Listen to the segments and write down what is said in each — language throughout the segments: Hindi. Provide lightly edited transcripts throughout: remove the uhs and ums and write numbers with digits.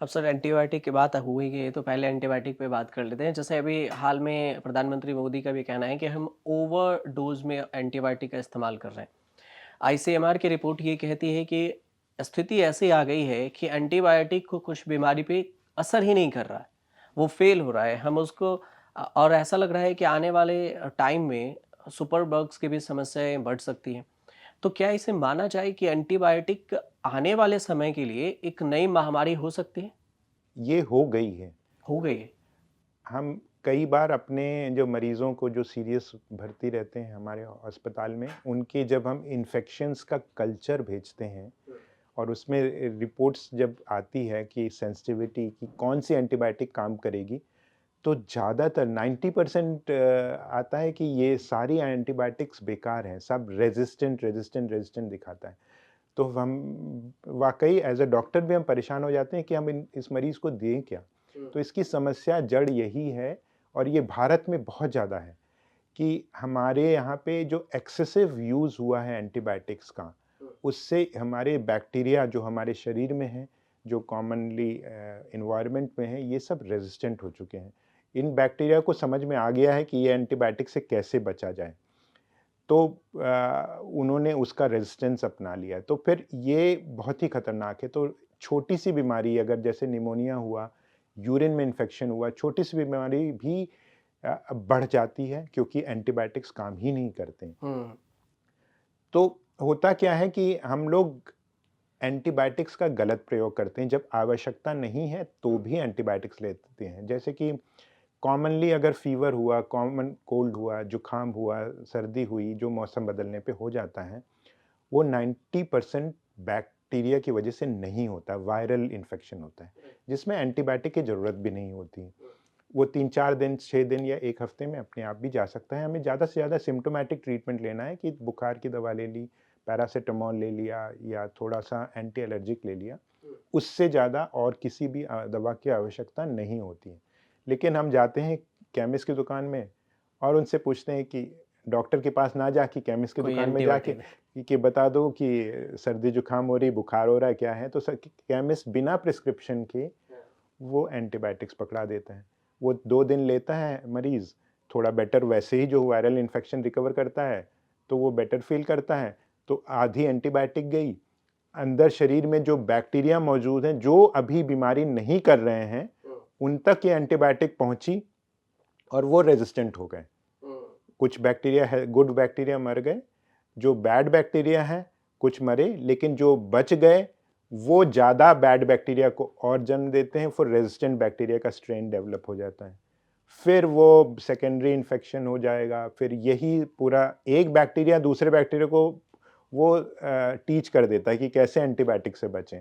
अब सर एंटीबायोटिक की बात हो ही गई है तो पहले एंटीबायोटिक पे बात कर लेते हैं। जैसे अभी हाल में प्रधानमंत्री मोदी का भी कहना है कि हम ओवरडोज़ में एंटीबायोटिक का इस्तेमाल कर रहे हैं। आईसीएमआर की रिपोर्ट ये कहती है कि स्थिति ऐसी आ गई है कि एंटीबायोटिक को कुछ बीमारी पे असर ही नहीं कर रहा है, वो फेल हो रहा है। हम उसको और ऐसा लग रहा है कि आने वाले टाइम में सुपर बग्स की भी समस्याएँ बढ़ सकती हैं। तो क्या इसे माना जाए कि एंटीबायोटिक आने वाले समय के लिए एक नई महामारी हो सकती है? ये हो गई है। हो गई है। हम कई बार अपने जो मरीज़ों को जो सीरियस भर्ती रहते हैं हमारे अस्पताल में, उनके जब हम इन्फेक्शंस का कल्चर भेजते हैं और उसमें रिपोर्ट्स जब आती है कि सेंसिटिविटी की कौन-सी एंटीबायोटिक काम करेगी, तो ज़्यादातर 90% आता है कि ये सारी एंटीबायोटिक्स बेकार हैं, सब रेज़िस्टेंट, रेज़िस्टेंट, रेज़िस्टेंट दिखाता है। तो हम वाक़ई एज़ अ डॉक्टर भी हम परेशान हो जाते हैं कि हम इन इस मरीज़ को दें क्या? तो इसकी समस्या जड़ यही है और ये भारत में बहुत ज़्यादा है कि हमारे यहाँ पे जो एक्सेसिव यूज़ हुआ है एंटीबायोटिक्स का, उससे हमारे बैक्टीरिया जो हमारे शरीर में हैं, जो कॉमनली एनवायरनमेंट में हैं, ये सब रेज़िस्टेंट हो चुके हैं। इन बैक्टीरिया को समझ में आ गया है कि ये एंटीबायोटिक से कैसे बचा जाए। तो उन्होंने उसका रेजिस्टेंस अपना लिया। तो फिर ये बहुत ही खतरनाक है। तो छोटी-सी बीमारी अगर जैसे निमोनिया हुआ, यूरिन में इन्फेक्शन हुआ, छोटी-सी बीमारी भी बढ़ जाती है क्योंकि एंटीबायोटिक्स काम ही नहीं करते। हुँ। तो होता क्या है कि हम लोग एंटीबायोटिक्स का गलत प्रयोग करते हैं। जब आवश्यकता नहीं है तो भी एंटीबायोटिक्स लेते हैं। जैसे कि कॉमनली अगर फ़ीवर हुआ, कॉमन कोल्ड हुआ, जुकाम हुआ, सर्दी हुई, जो मौसम बदलने पे हो जाता है, वो 90% बैक्टीरिया की वजह से नहीं होता, वायरल इन्फेक्शन होता है, जिसमें एंटीबायोटिक की ज़रूरत भी नहीं होती। वो 3-4 दिन, 6 दिन या 1 हफ्ते में अपने आप भी जा सकता है। हमें ज़्यादा से ज़्यादा सिम्प्टोमेटिक ट्रीटमेंट लेना है कि बुखार की दवा ले ली, पैरासिटामॉल ले लिया या थोड़ा-सा एंटी एलर्जिक ले लिया। उससे ज़्यादा और किसी भी दवा की आवश्यकता नहीं होती है। लेकिन हम जाते हैं केमिस्ट की दुकान में और उनसे पूछते हैं कि डॉक्टर के पास ना जाके केमिस्ट की कोई दुकान में जाके एंटीबायोटिक कि बता दो कि सर्दी जुकाम हो रही, बुखार हो रहा है, क्या है? तो केमिस्ट बिना प्रिस्क्रिप्शन के वो एंटीबायोटिक्स पकड़ा देता है। वो 2 दिन लेता है मरीज़, थोड़ा बेटर वैसे ही जो वायरल इन्फेक्शन रिकवर करता है, तो वो बेटर फ़ील करता है, तो आधी एंटीबायोटिक गई। अंदर शरीर में जो बैक्टीरिया मौजूद हैं, जो अभी बीमारी नहीं कर रहे हैं, उन तक ये एंटीबायोटिक पहुँची और वो रेज़िस्टेंट हो गए। कुछ बैक्टीरिया है, गुड बैक्टीरिया मर गए, जो बैड बैक्टीरिया हैं, कुछ मरे, लेकिन जो बच गए, वो ज़्यादा बैड बैक्टीरिया को और जन्म देते हैं, फिर रेज़िस्टेंट बैक्टीरिया का स्ट्रेन डेवलप हो जाता है। फिर वो सेकेंडरी इन्फेक्शन हो जाएगा, फिर यही पूरा एक बैक्टीरिया दूसरे बैक्टीरिया को वो टीच कर देता है कि कैसे एंटीबायोटिक से बचें।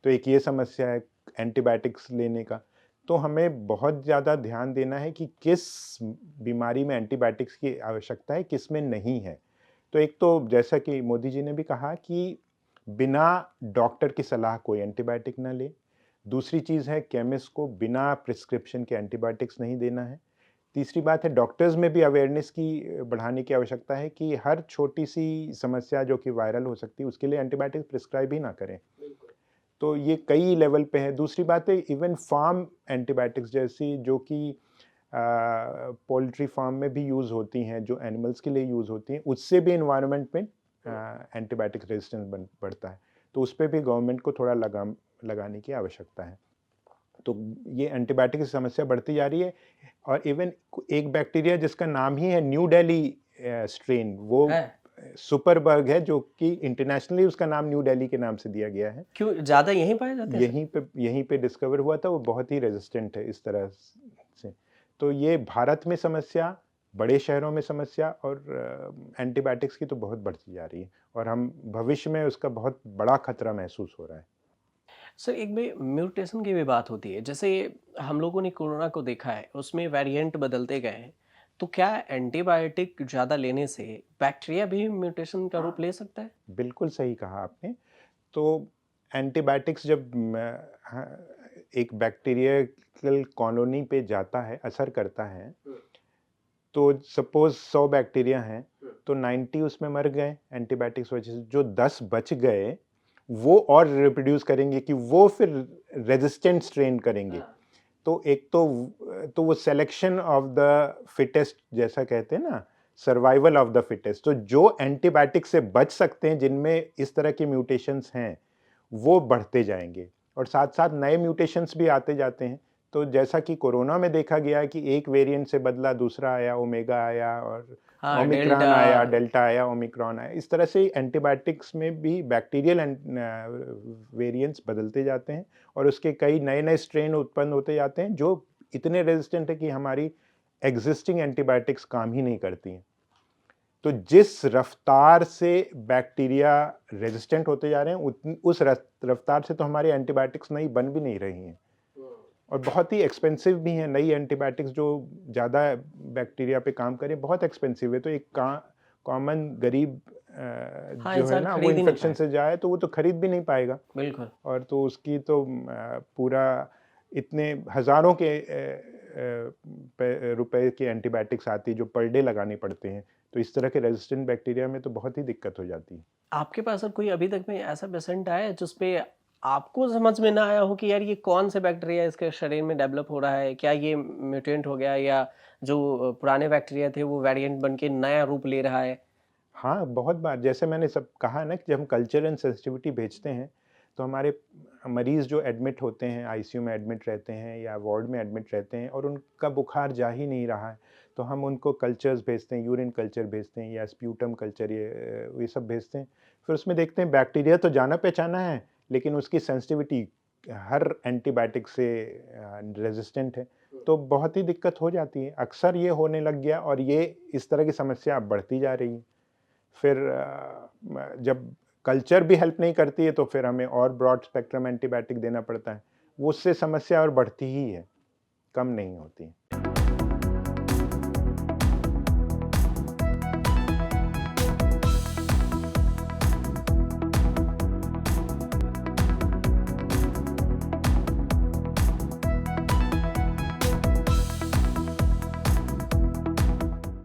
तो एक ये समस्या है एंटीबायोटिक्स लेने का। तो हमें बहुत ज़्यादा ध्यान देना है कि किस बीमारी में एंटीबायोटिक्स की आवश्यकता है, किस में नहीं है। तो एक तो जैसा कि मोदी जी ने भी कहा कि बिना डॉक्टर की सलाह कोई एंटीबायोटिक ना ले। दूसरी चीज़ है केमिस्ट को बिना प्रिस्क्रिप्शन के एंटीबायोटिक्स नहीं देना है। तीसरी बात है डॉक्टर्स में भी अवेयरनेस की बढ़ाने की आवश्यकता है कि हर छोटी-सी समस्या जो कि वायरल हो सकती है, उसके लिए एंटीबायोटिक प्रिस्क्राइब ही ना करें। तो ये कई लेवल पे है। दूसरी बात है इवन फार्म एंटीबायोटिक्स जैसी जो कि पोल्ट्री फार्म में भी यूज़ होती हैं, जो एनिमल्स के लिए यूज़ होती हैं, उससे भी एनवायरनमेंट में एंटीबायोटिक रेजिस्टेंस बढ़ता है। तो उस पे भी गवर्नमेंट को थोड़ा लगाम लगाने की आवश्यकता है। तो ये एंटीबायोटिक की समस्या बढ़ती जा रही है और इवन एक बैक्टीरिया जिसका नाम ही है न्यू दिल्ली स्ट्रेन, वो है? सुपर बग है जो कि इंटरनेशनली उसका नाम न्यू दिल्ली के नाम से दिया गया है। क्यों ज़्यादा यहीं पाए जाते हैं सर? यहीं पे डिस्कवर हुआ था, वो बहुत ही रेजिस्टेंट है इस तरह से। तो ये भारत में समस्या, बड़े शहरों में समस्या और एंटीबायोटिक्स की तो बहुत बढ़ती जा रही है और हम भविष्य में उसका बहुत बड़ा खतरा महसूस हो रहा है। सर एक में म्यूटेशन की भी बात होती है। जैसे हम लोगों ने कोरोना को देखा है, उसमें वेरिएंट बदलते गए हैं। तो क्या एंटीबायोटिक ज़्यादा लेने से बैक्टीरिया भी म्यूटेशन का रूप ले सकता है? बिल्कुल सही कहा आपने। तो एंटीबायोटिक्स जब एक बैक्टीरियल कॉलोनी पे जाता है, असर करता है, तो सपोज़ 100 बैक्टीरिया हैं, तो 90 उसमें मर गए एंटीबायोटिक्स वजह से। जो 10 बच गए, वो और रिप्रोड्यूस करेंगे कि वो फिर रेजिस्टेंट स्ट्रेन करेंगे। तो एक तो वो सिलेक्शन ऑफ द फिटेस्ट जैसा कहते हैं ना, सर्वाइवल ऑफ द फिटेस्ट, तो जो एंटीबायोटिक से बच सकते हैं जिनमें इस तरह के म्यूटेशंस हैं वो बढ़ते जाएंगे, और साथ साथ नए म्यूटेशंस भी आते जाते हैं। तो जैसा कि कोरोना में देखा गया कि एक वेरिएंट से बदला दूसरा आया, ओमेगा आया, और हाँ, ओमिक्रॉन डेल्टा। आया, डेल्टा आया, ओमिक्रॉन आया। इस तरह से एंटीबायोटिक्स में भी बैक्टीरियल वेरिएंट्स बदलते जाते हैं, और उसके कई नए नए स्ट्रेन उत्पन्न होते जाते हैं जो इतने रेजिस्टेंट है कि हमारी एग्जिस्टिंग एंटीबायोटिक्स काम ही नहीं करती हैं। तो जिस रफ्तार से बैक्टीरिया रेजिस्टेंट होते जा रहे हैं उस रफ्तार से तो हमारी एंटीबायोटिक्स नई बन भी नहीं रही हैं, और बहुत ही एक्सपेंसिव भी हैं। नई एंटीबायोटिक्स जो ज़्यादा बैक्टीरिया पे काम करें बहुत एक्सपेंसिव है। तो एक कॉमन गरीब हाँ, जो है इंसान ना वो खरीद ही नहीं इन्फेक्शन पाएगा। से जाए तो वो तो खरीद भी नहीं पाएगा, बिल्कुल। और तो उसकी तो पूरा इतने हज़ारों के रुपए की एंटीबायोटिक्स आती है जो पर डे लगानी पड़ते हैं। तो इस तरह के रेजिस्टेंट बैक्टीरिया में तो बहुत ही दिक्कत हो जाती है। आपके पास सर कोई अभी तक में ऐसा पेशेंट आया है जिसपे आपको समझ में ना आया हो कि यार ये कौन से बैक्टीरिया इसके शरीर में डेवलप हो रहा है, क्या ये म्यूटेंट हो गया या जो पुराने बैक्टीरिया थे वो वेरिएंट बन के नया रूप ले रहा है? हाँ, बहुत बार जैसे मैंने सब कहा ना कि जब हम कल्चर एंड सेंसिटिविटी भेजते हैं, तो हमारे मरीज़ जो एडमिट होते हैं, आईसीयू में एडमिट रहते हैं या वार्ड में एडमिट रहते हैं और उनका बुखार जा ही नहीं रहा है, तो हम उनको कल्चर्स भेजते हैं, यूरिन कल्चर भेजते हैं या स्प्यूटम कल्चर, ये सब भेजते हैं। फिर उसमें देखते हैं बैक्टीरिया तो जाना-पहचाना है, लेकिन उसकी सेंसिटिविटी हर एंटीबायोटिक से रेज़िस्टेंट है, तो बहुत ही दिक्कत हो जाती है। अक्सर ये होने लग गया, और ये इस तरह की समस्या अब बढ़ती जा रही है। फिर जब कल्चर भी हेल्प नहीं करती है तो फिर हमें और ब्रॉड स्पेक्ट्रम एंटीबायोटिक देना पड़ता है। वो उससे समस्या और बढ़ती ही है, कम नहीं होती।